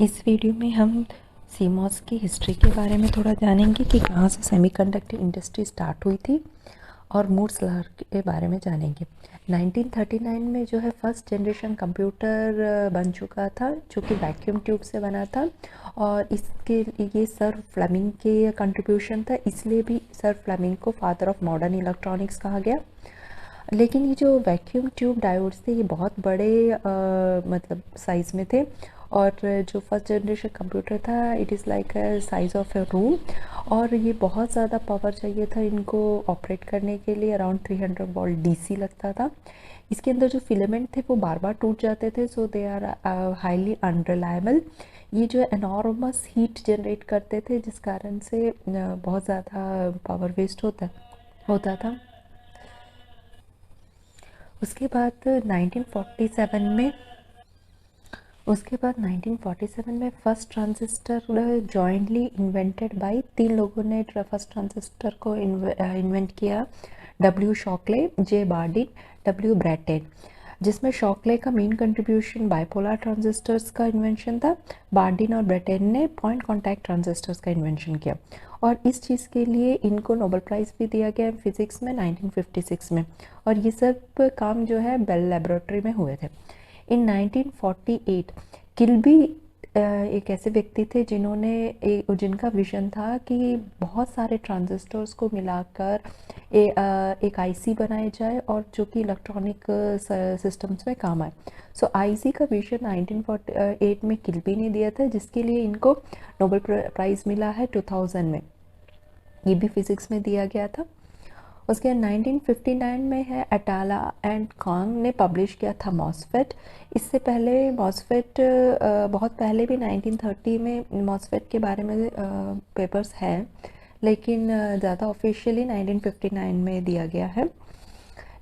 इस वीडियो में हम सीमॉस की हिस्ट्री के बारे में थोड़ा जानेंगे कि कहाँ से सेमीकंडक्टर इंडस्ट्री स्टार्ट हुई थी और मूर्स लॉ के बारे में जानेंगे। 1939 में जो है फर्स्ट जनरेशन कंप्यूटर बन चुका था जो कि वैक्यूम ट्यूब से बना था और इसके ये सर फ्लेमिंग के कंट्रीब्यूशन था, इसलिए भी सर फ्लेमिंग को फादर ऑफ मॉडर्न इलेक्ट्रॉनिक्स कहा गया। लेकिन ये जो वैक्यूम ट्यूब डायोड्स थे ये बहुत बड़े मतलब साइज़ में थे और जो फर्स्ट जनरेशन कंप्यूटर था it is like size of A room और ये बहुत ज़्यादा पावर चाहिए था इनको ऑपरेट करने के लिए। अराउंड 300 वोल्ट डीसी लगता था। इसके अंदर जो फिलामेंट थे वो बार बार टूट जाते थे, सो दे आर हाईली अनरिलायबल। ये जो एनॉर्मस हीट जनरेट करते थे जिस कारण से बहुत ज़्यादा पावर वेस्ट होता था। उसके बाद 1947 में उसके बाद 1947 में first transistor jointly invented by 3 लोगों ने फर्स्ट ट्रांजिस्टर को इन्वेंट किया। डब्ल्यू शॉकले, जे बार्डिन, डब्ल्यू ब्रैटेन। जिसमें शॉकले का मेन कंट्रीब्यूशन बाइपोलर ट्रांजिस्टर्स का इन्वेंशन था। बार्डिन और ब्रैटेन ने पॉइंट कॉन्टैक्ट ट्रांजिस्टर्स का इन्वेंशन किया और इस चीज़ के लिए इनको नोबेल प्राइज़ भी दिया गया फिज़िक्स में 1956 में। और ये सब काम जो है बेल लेबोरेटरी में हुए थे। इन 1948 किल्बी एक ऐसे व्यक्ति थे जिनका विजन था कि बहुत सारे ट्रांजिस्टर्स को मिलाकर एक आईसी बनाया जाए और जो कि इलेक्ट्रॉनिक सिस्टम्स में काम आए। सो आईसी का विजन 1948 में किल्बी ने दिया था जिसके लिए इनको नोबेल प्राइज़ मिला है 2000 में। ये भी फिज़िक्स में दिया गया था। उसके 1959 में है अटाला एंड कांग ने पब्लिश किया था मॉसफेट। इससे पहले मॉसफेट बहुत पहले भी 1930 में मॉसफेट के बारे में पेपर्स हैं, लेकिन ज़्यादा ऑफिशियली 1959 में दिया गया है।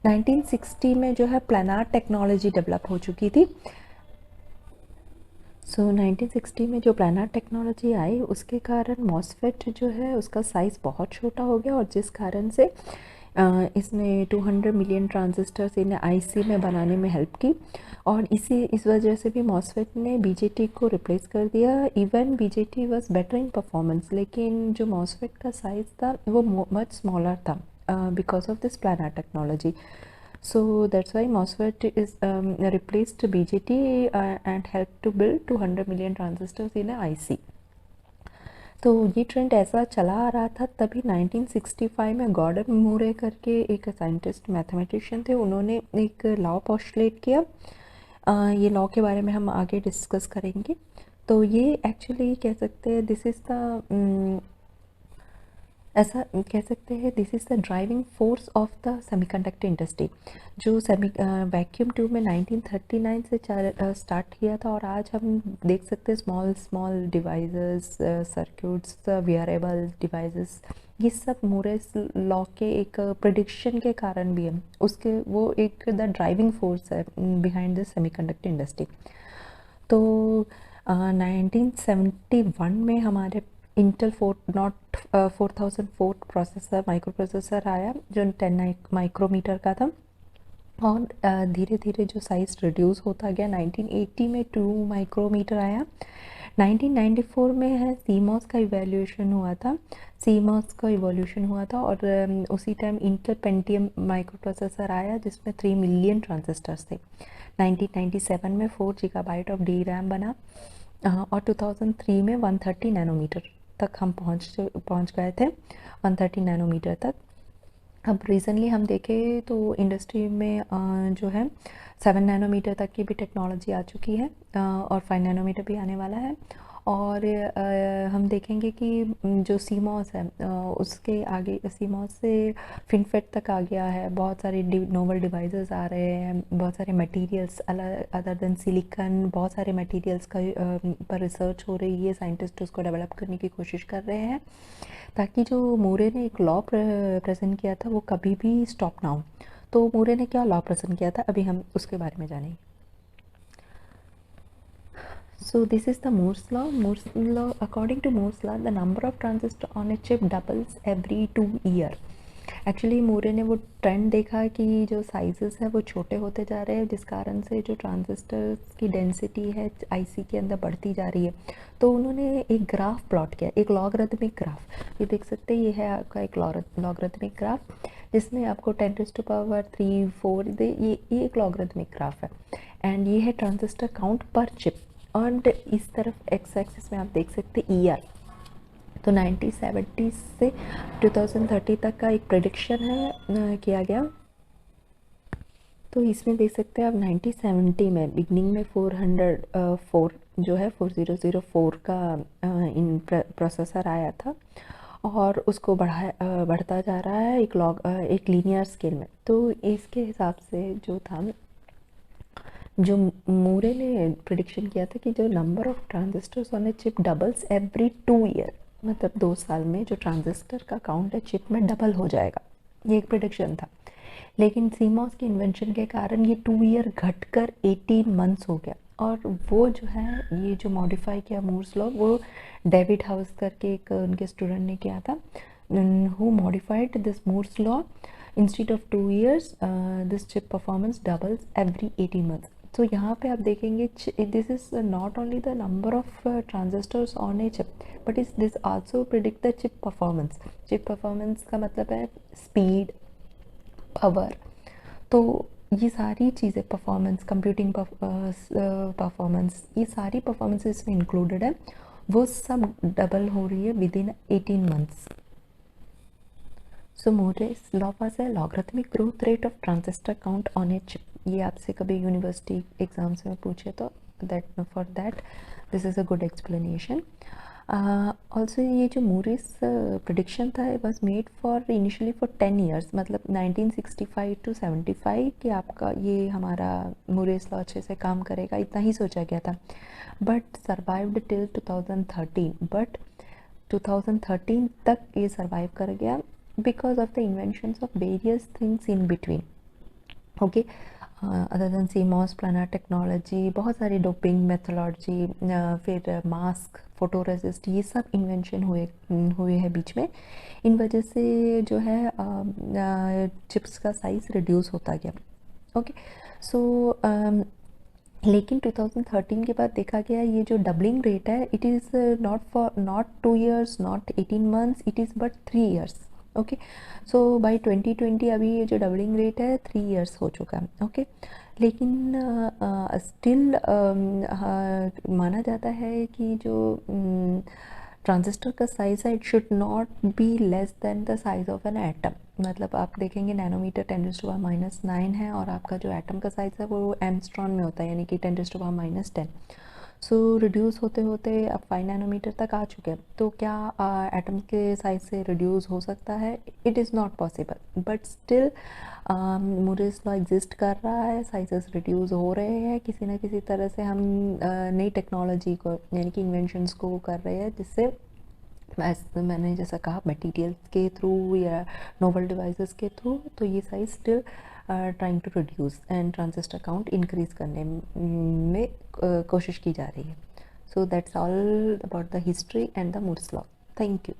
1960 में जो है प्लानर टेक्नोलॉजी डेवलप हो चुकी थी। सो 1960 में जो प्लानर टेक्नोलॉजी आई उसके कारण मॉसफेट जो है उसका साइज़ बहुत छोटा हो गया और जिस कारण से इसने 200 मिलियन ट्रांजिस्टर्स इन आईसी में बनाने में हेल्प की और इस वजह से भी मॉसफेट ने बीजेटी को रिप्लेस कर दिया। Even BJT was better in performance, लेकिन जो मॉसफेट का साइज़ था वो मच स्मॉलर था because of this planar technology. So that's why MOSFET is replaced BJT and helped to build 200 million transistors in a IC. तो ये trend ऐसा चला आ रहा था। तभी 1965 में गॉर्डन मूरे करके एक साइंटिस्ट मैथमेटिशियन थे, उन्होंने एक लॉ पोस्टुलेट किया। ये लॉ के बारे में हम आगे डिस्कस करेंगे। तो ये एक्चुअली कह सकते हैं दिस इज़ द ऐसा कह सकते हैं this is the driving force of the semiconductor industry जो वैक्यूम ट्यूब में 1939 से स्टार्ट किया था और आज हम देख सकते हैं small small devices, circuits, wearable devices, ये सब मूरेस लॉ के एक प्रिडिक्शन के कारण भी है। उसके वो एक द ड्राइविंग फोर्स है बिहाइंड द सेमीकंडक्टर इंडस्ट्री। तो 1971 में हमारे इंटेल 4004 प्रोसेसर माइक्रो प्रोसेसर आया जो 10 माइक्रोमीटर का था और धीरे धीरे जो साइज़ रिड्यूस होता गया। 1980 में 2 माइक्रोमीटर आया। 1994 में है सीमॉस का इवोल्यूशन हुआ था और उसी time Intel Pentium micro processor आया जिसमें 3 मिलियन ट्रांजिस्टर्स थे। 1997 में 4 गीगाबाइट ऑफ डी रैम बना और 2003 में 130 नैनोमीटर तक हम पहुंच गए थे, 130 नैनोमीटर तक। अब रिसेंटली हम देखें तो इंडस्ट्री में जो है 7 नैनोमीटर तक की भी टेक्नोलॉजी आ चुकी है और 5 नैनोमीटर भी आने वाला है। और हम देखेंगे कि जो सीमॉस है उसके आगे सीमॉस से फिनफेट तक आ गया है। बहुत सारे नोवल डिवाइसेस आ रहे हैं, बहुत सारे मटेरियल्स अदर देन सिलिकॉन, बहुत सारे मटेरियल्स का पर रिसर्च हो रही है। साइंटिस्ट उसको डेवलप करने की कोशिश कर रहे हैं ताकि जो मूरे ने एक लॉ प्रेजेंट किया था वो कभी भी स्टॉप ना हो। तो मूरे ने क्या लॉ प्रेजेंट किया था अभी हम उसके बारे में जानेंगे। So this is the Moore's law. Moore's law, according to Moore's law, the number of transistors on a chip doubles every 2 years. Actually मूरे ने वो ट्रेंड देखा कि जो साइजेस है वो छोटे होते जा रहे हैं, जिस कारण से जो ट्रांजिस्टर्स की डेंसिटी है आईसी के अंदर बढ़ती जा रही है। तो उन्होंने एक ग्राफ प्लॉट किया, एक लॉगरिथमिक ग्राफ। ये देख सकते हैं, ये है आपका एक लॉगरिथमिक ग्राफ, जिसमें आपको 10⁻³ 4 ये एक लॉगरिथमिक ग्राफ है। एंड ये है ट्रांजिस्टर काउंट पर चिप। एंड इस तरफ एक्स एक्सिस में आप देख सकते हैं ईयर। तो 1970 से 2030 तक का एक प्रेडिक्शन है किया गया। तो इसमें देख सकते हैं आप 1970 में बिगनिंग में 404 जो है 4004 का इन प्रोसेसर आया था, और उसको बढ़ता जा रहा है एक लीनियर स्केल में। तो इसके हिसाब से जो था, जो मूरे ने प्रिडिक्शन किया था कि जो number of transistors on a chip doubles every 2 year, मतलब 2 साल में जो ट्रांजिस्टर का काउंट है चिप में डबल हो जाएगा, ये एक प्रिडिक्शन था। लेकिन सीमॉस की इन्वेंशन के कारण ये 2 ईयर घटकर 18 मंथ्स हो गया। और वो जो है, ये जो मॉडिफाई किया मूर्स लॉ, वो डेविड हाउस करके एक उनके स्टूडेंट ने किया था, who modified this Moore's law. Instead of 2 years this chip performance doubles every 18 months। तो यहाँ पे आप देखेंगे this is not only the number of transistors on a chip, but is this also predict the chip performance. Chip performance का मतलब है speed, power. तो ये सारी चीज़ें, परफॉर्मेंस, कंप्यूटिंग परफॉर्मेंस, ये सारी परफॉर्मेंस इसमें इंक्लूडेड है, वो सब डबल हो रही है within 18 months। So Moore's law was a logarithmic growth rate of transistor count on a chip. ये आपसे कभी यूनिवर्सिटी एग्जाम्स में पूछे तो for that this is a good explanation. Also ये जो मूरेस प्रिडिक्शन था, was made for initially for 10 years, मतलब 1965 to 75 कि आपका ये हमारा मूरेस लॉ अच्छे से काम करेगा, इतना ही सोचा गया था। बट सर्वाइव्ड टिल 2013, बट 2013 तक ये सर्वाइव कर गया because of the inventions of various things in between. Okay, other than CMOS, planar technology, बहुत सारी डोपिंग मेथोलॉजी, फिर मास्क, फोटोरेसिस्ट, ये सब इन्वेंशन हुए हैं बीच में। इन वजह से जो है चिप्स का साइज रिड्यूस होता गया। ओके, सो लेकिन 2013 के बाद देखा गया ये जो डबलिंग रेट है, it is not 2 years, not 18 months, it is but 3 years। Okay, so by 2020 अभी ये जो डबलिंग रेट है 3 years हो चुका है। ओके, लेकिन स्टिल माना जाता है कि जो ट्रांजिस्टर का साइज़ है, it should not be less than the size of an atom. मतलब आप देखेंगे नैनोमीटर 10⁻⁹ है, और आपका जो एटम का साइज़ है वो एंगस्ट्रॉन में होता है, यानी कि 10⁻⁻10। सो रिड्यूस होते होते अब 5 नैनोमीटर तक आ चुके हैं। तो क्या एटम के साइज से रिड्यूस हो सकता है? It is not possible, but still Moore's law exist कर रहा है, साइजेस रिड्यूस हो रहे हैं। किसी ना किसी तरह से हम नई टेक्नोलॉजी को, यानी कि इन्वेंशंस को कर रहे हैं, जिससे मैंने जैसा कहा मटीरियल्स के थ्रू या नोवल डिवाइसेस के थ्रू, तो ये size still trying to reduce and transistor count increase करने में कोशिश की जा रही है। So that's all about the history and the Moore's law. Thank you.